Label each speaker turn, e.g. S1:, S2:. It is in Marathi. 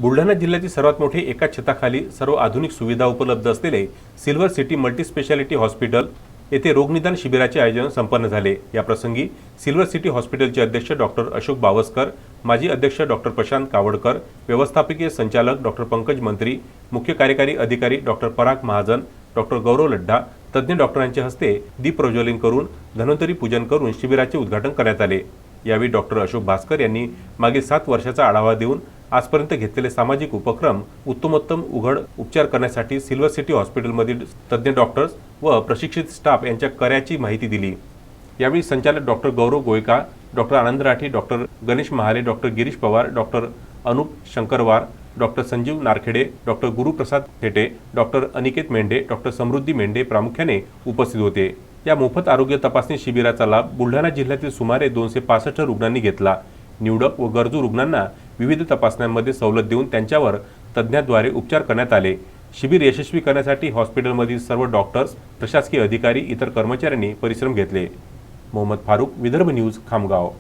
S1: बुलढाणा जिल्ह्यातील सर्वात मोठे एकाच छताखाली सर्व आधुनिक सुविधा उपलब्ध असलेले सिल्वर सिटी मल्टीस्पेशालिटी हॉस्पिटल येथे रोगनिदान शिबिराचे आयोजन संपन्न झाले। या प्रसंगी सिल्वर सिटी हॉस्पिटलचे अध्यक्ष डॉक्टर अशोक बावस्कर, माजी अध्यक्ष डॉक्टर प्रशांत कावडकर, व्यवस्थापकीय संचालक डॉक्टर पंकज मंत्री, मुख्य कार्यकारी अधिकारी डॉक्टर पराग महाजन, डॉक्टर गौरव लड्ढा, तज्ञ डॉक्टरांच्या हस्ते दीप प्रज्वलन करून धन्वंतरी पूजन करून शिबिराचे उद्घाटन करण्यात आले। यावेळी डॉक्टर अशोक भास्कर यांनी मागील 7 वर्षाचा आढावा देऊन आजपर्यंत घेतलेले सामाजिक उपक्रम, उत्तमोत्तम उघड उपचार करण्यासाठी सिल्वर सिटी हॉस्पिटलमधील तज्ञ डॉक्टर्स व प्रशिक्षित स्टाफ यांच्या कार्याची माहिती दिली। यावेळी संचालक doctor Gaurav Goyka, doctor Anand Rathi, doctor Ganesh Mahale, doctor Girish Pawar, doctor Anup Shankarwar, doctor Sanjeev Narkhede, doctor Guruprasad Thete, doctor Aniket Mendhe, doctor Samruddhi Mendhe प्रामुख्याने उपस्थित होते। या मोफत आरोग्य तपासणी शिबिराचा लाभ बुलढाणा जिल्ह्यातील सुमारे 265 रुग्णांनी घेतला। निवडक व गरजू रुग्णांना विविध तपासण्यांमध्ये सवलत देऊन त्यांच्यावर तज्ञांद्वारे उपचार करण्यात आले। शिबिर यशस्वी करण्यासाठी हॉस्पिटलमधील सर्व डॉक्टर्स, प्रशासकीय अधिकारी, इतर कर्मचाऱ्यांनी परिश्रम घेतले। मोहम्मद फारूक, विदर्भ न्यूज, खामगाव।